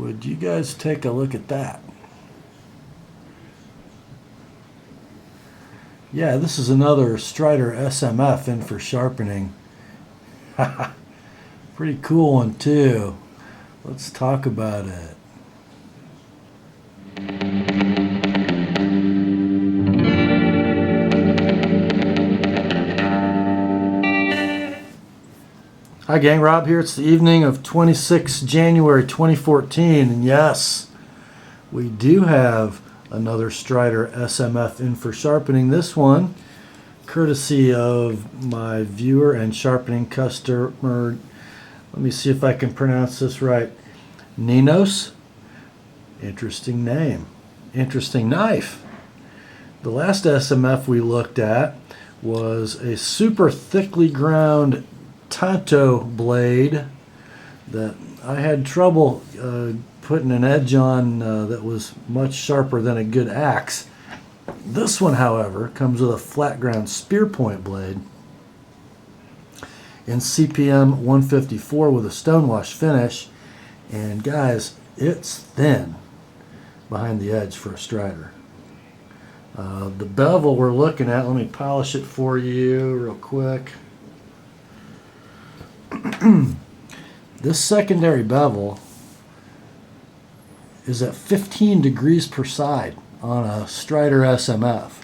Would you guys take a look at that? Yeah, this is another Strider SMF in for sharpening. Pretty cool one too. Let's talk about it. Hi gang, Rob here. It's the evening of 26 January 2014, and yes, we do have another Strider SMF in for sharpening. This one, courtesy of my viewer and sharpening customer. Let me see if I can pronounce this right. Ninos. Interesting name. Interesting knife. The last SMF we looked at was a super thickly ground Tanto blade that I had trouble putting an edge on that was much sharper than a good axe. This one, however, comes with a flat ground spear point blade in CPM 154 with a stonewash finish, and guys, it's thin behind the edge for a Strider. The bevel we're looking at, let me polish it for you real quick. This secondary bevel is at 15 degrees per side on a Strider SMF,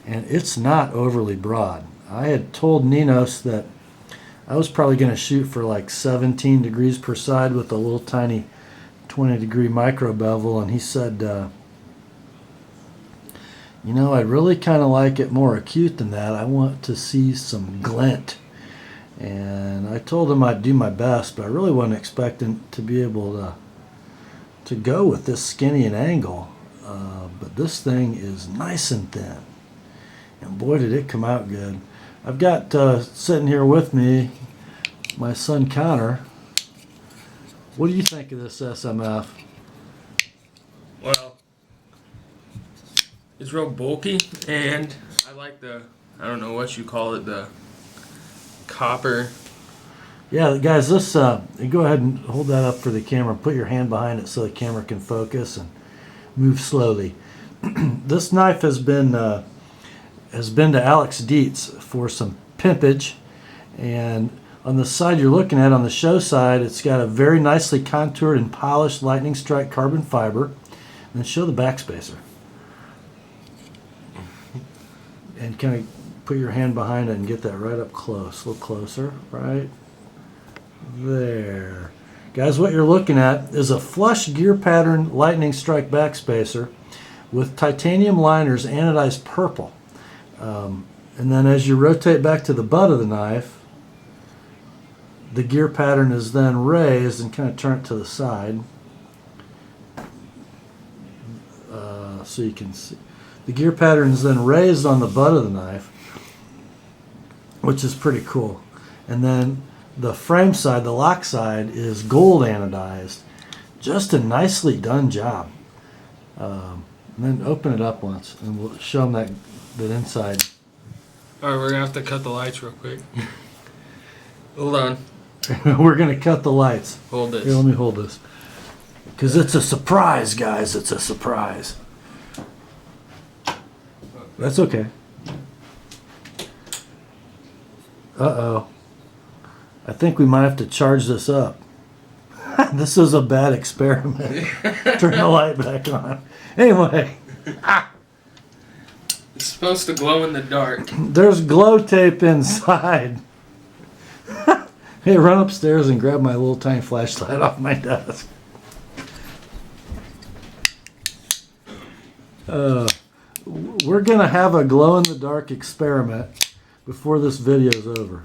and it's not overly broad. I had told Ninos that I was probably going to shoot for like 17 degrees per side with a little tiny 20 degree micro bevel, and he said, you know, I'd really kind of like it more acute than that. I want to see some glint. And I told him I'd do my best, but I really wasn't expecting to be able to go with this skinny an angle. But this thing is nice and thin, and boy did it come out good. I've got sitting here with me my son Connor. What do you think of this SMF? Well, it's real bulky, and I like the, I don't know what you call it, the copper. Yeah, guys, this go ahead and hold that up for the camera. Put your hand behind it so the camera can focus and move slowly. This knife has been to Alex Dietz for some pimpage, and on the side you're looking at, on the show side, it's got a very nicely contoured and polished lightning strike carbon fiber. And then show the backspacer, and kind of put your hand behind it and get that right up close. A little closer, right there. Guys, what you're looking at is a flush gear pattern lightning strike backspacer with titanium liners anodized purple. And then as you rotate back to the butt of the knife, the gear pattern is then raised and kind of turned to the side. So you can see. The gear pattern is then raised on the butt of the knife, which is pretty cool. And then the frame side, the lock side, is gold anodized. Just a nicely done job. And then open it up once, and we'll show them that inside. All right, we're gonna have to cut the lights real quick. Hold on. We're gonna cut the lights. Hold this. Here, let me hold this, because it's a surprise, guys. It's a surprise. That's okay. Uh-oh. I think we might have to charge this up. This is a bad experiment. Turn the light back on. Anyway. It's supposed to glow in the dark. There's glow tape inside. Hey, run upstairs and grab my little tiny flashlight off my desk. We're going to have a glow-in-the-dark experiment before this video is over.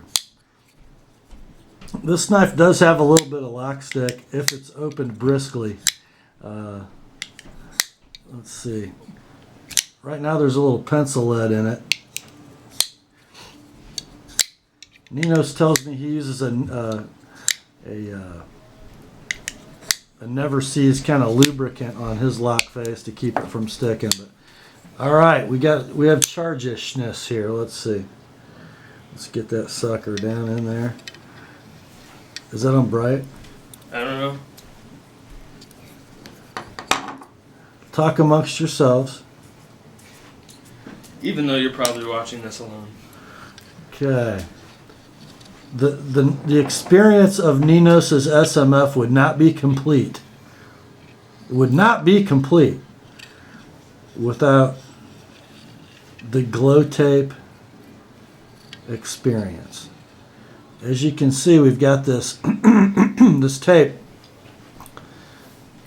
This knife does have a little bit of lock stick if it's opened briskly. Let's see. Right now there's a little pencil lead in it. Ninos tells me he uses a never sees kind of lubricant on his lock face to keep it from sticking. But all right, we have charge-ishness here. Let's see. Let's get that sucker down in there. Is that on bright? I don't know. talk amongst yourselves. Even though you're probably watching this alone. Okay. The experience of Ninos' SMF would not be complete. It would not be complete without the glow tape experience. As you can see, we've got this this tape.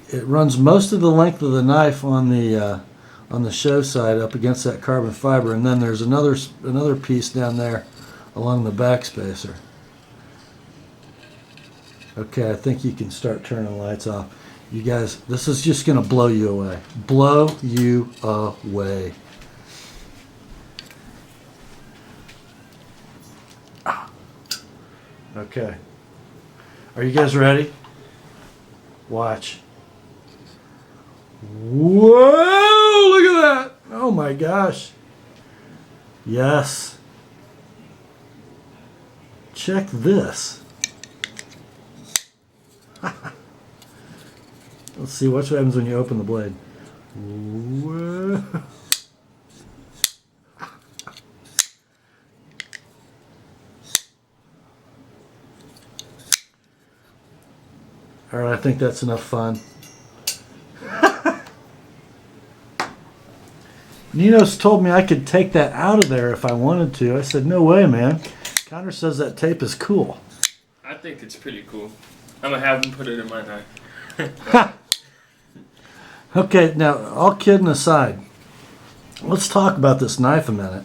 It runs most of the length of the knife on the show side up against that carbon fiber, and then there's another piece down there along the back spacer. Okay, I think you can start turning the lights off. You guys, this is just going to blow you away. Blow you away. Okay. Are you guys ready? Watch. Whoa! Look at that! Oh my gosh. Yes. Check this. Let's see what happens when you open the blade. Whoa. All right, I think that's enough fun. Ninos told me I could take that out of there if I wanted to. I said, no way, man. Connor says that tape is cool. I think it's pretty cool. I'm going to have him put it in my knife. Okay, now, all kidding aside, let's talk about this knife a minute.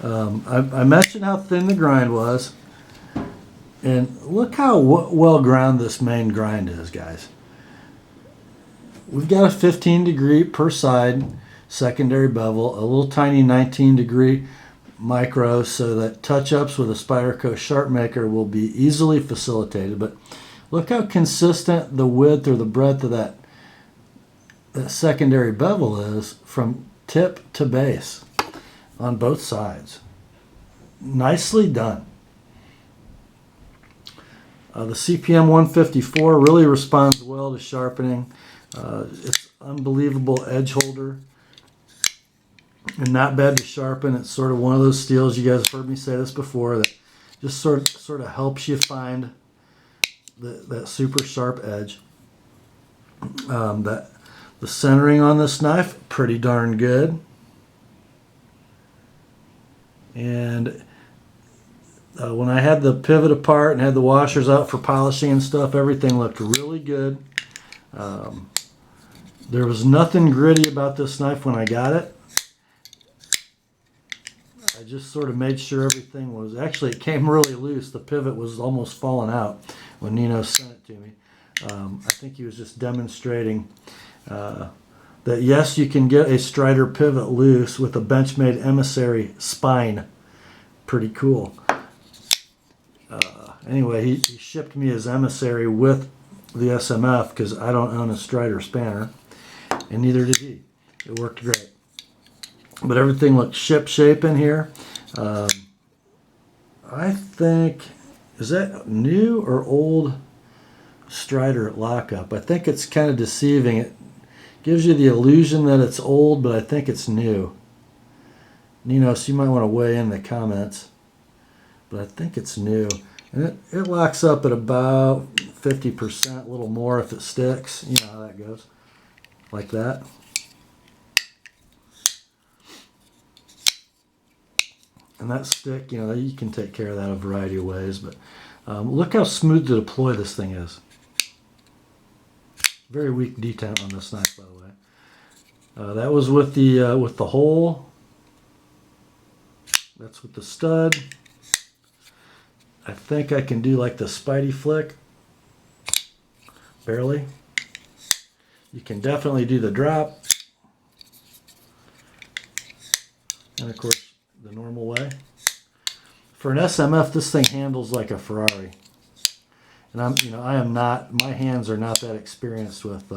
I mentioned how thin the grind was. And look how well ground this main grind is, guys. We've got a 15 degree per side secondary bevel, a little tiny 19 degree micro, so that touch-ups with a Spyderco Sharp Maker will be easily facilitated. But look how consistent the width or the breadth of that secondary bevel is from tip to base on both sides. Nicely done. The CPM 154 really responds well to sharpening. It's unbelievable edge holder and not bad to sharpen. It's sort of one of those steels, you guys have heard me say this before, that just sort of helps you find that super sharp edge. The centering on this knife, pretty darn good. And when I had the pivot apart and had the washers out for polishing and stuff, everything looked really good. There was nothing gritty about this knife when I got it. I just sort of made sure everything was... Actually, it came really loose. The pivot was almost falling out when Nino sent it to me. I think he was just demonstrating that, yes, you can get a Strider pivot loose with a Benchmade Emissary spine. Pretty cool. Anyway, he shipped me his Emissary with the SMF because I don't own a Strider spanner, and neither did he. It worked great. But everything looked ship-shape in here. I think, is that new or old Strider lockup? I think it's kind of deceiving. It gives you the illusion that it's old, but I think it's new. Nino, so you might want to weigh in the comments. But I think it's new. And it locks up at about 50%, a little more if it sticks. You know how that goes. Like that. And that stick, you know, you can take care of that a variety of ways. But look how smooth to deploy this thing is. Very weak detent on this knife, by the way. That was with the hole. That's with the stud. I think I can do like the Spidey flick. Barely. You can definitely do the drop. And of course, the normal way. For an SMF, this thing handles like a Ferrari. And I am not, my hands are not that experienced with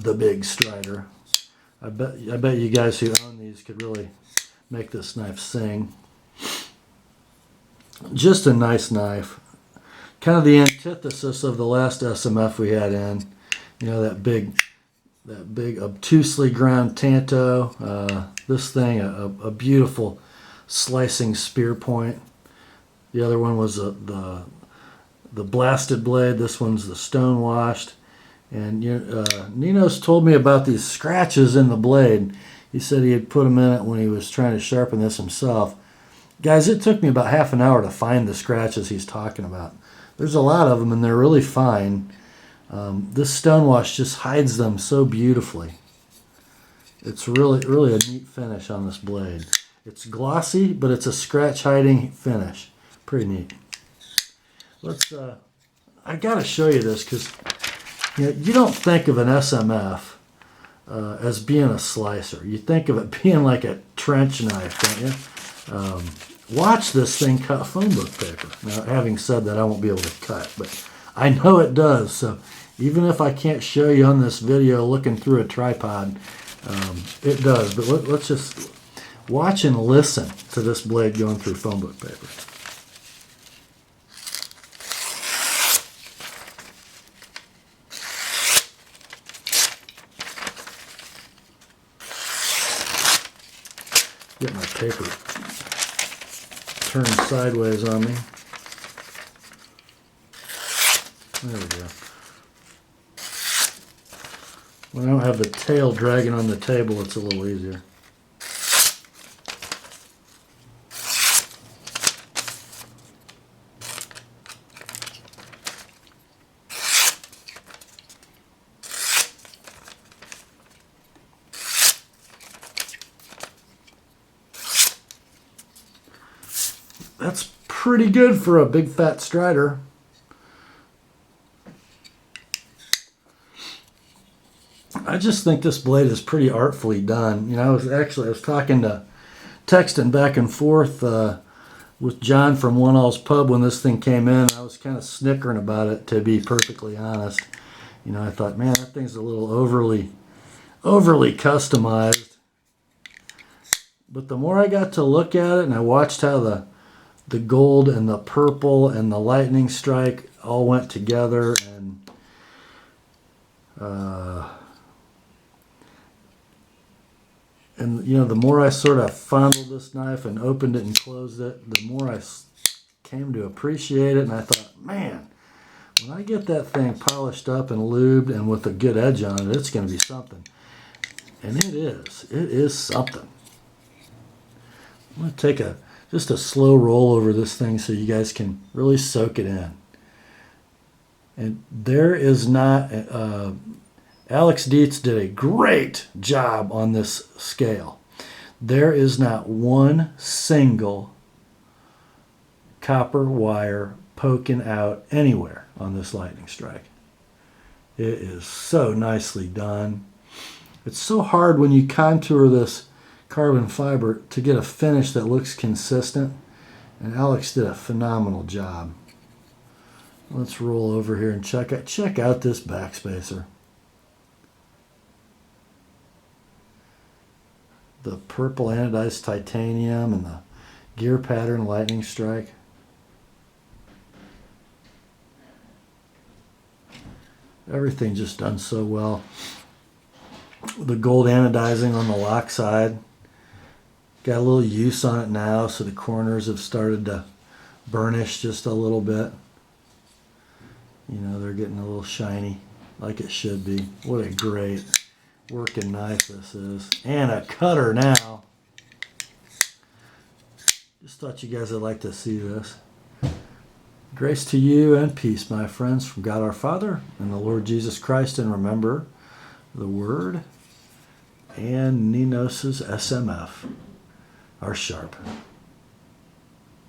the big Strider. I bet you guys who own these could really make this knife sing. Just a nice knife. Kind of the antithesis of the last SMF we had in. You know, that big that big obtusely ground tanto. This thing, a beautiful slicing spear point. The other one was the blasted blade. This one's the stone washed. And Nino's told me about these scratches in the blade. He said he had put them in it when he was trying to sharpen this himself. Guys, it took me about half an hour to find the scratches he's talking about. There's a lot of them, and they're really fine. This stone wash just hides them so beautifully. It's really a neat finish on this blade. It's glossy, but it's a scratch hiding finish. Pretty neat. I gotta show you this because you don't think of an SMF as being a slicer. You think of it being like a trench knife, don't you? Watch this thing cut phone book paper. Now, having said that, I won't be able to cut, but I know it does. So even if I can't show you on this video looking through a tripod, it does. But let's just watch and listen to this blade going through phone book paper. Get my paper turned sideways on me. There we go. When I don't have the tail dragging on the table, it's a little easier. That's pretty good for a big fat Strider. I just think this blade is pretty artfully done. I was texting back and forth with John from One All's Pub when this thing came in. I was kind of snickering about it, to be perfectly honest. I thought, man, that thing's a little overly customized. But the more I got to look at it and I watched how the gold and the purple and the lightning strike all went together, and the more I sort of fondled this knife and opened it and closed it, the more I came to appreciate it. And I thought, man, when I get that thing polished up and lubed and with a good edge on it, it's going to be something. And it is. It is something. I'm going to take just a slow roll over this thing so you guys can really soak it in. And there is not... Alex Dietz did a great job on this scale. There is not one single copper wire poking out anywhere on this lightning strike. It is so nicely done. It's so hard when you contour this carbon fiber to get a finish that looks consistent, and Alex did a phenomenal job. Let's roll over here and check out this backspacer. The purple anodized titanium and the gear pattern lightning strike. Everything just done so well. The gold anodizing on the lock side. Got a little use on it now, so the corners have started to burnish just a little bit. They're getting a little shiny, like it should be. What a great working knife this is. And a cutter now. Just thought you guys would like to see this. Grace to you and peace, my friends, from God our Father and the Lord Jesus Christ. And remember the Word and Ninos' SMF are sharp.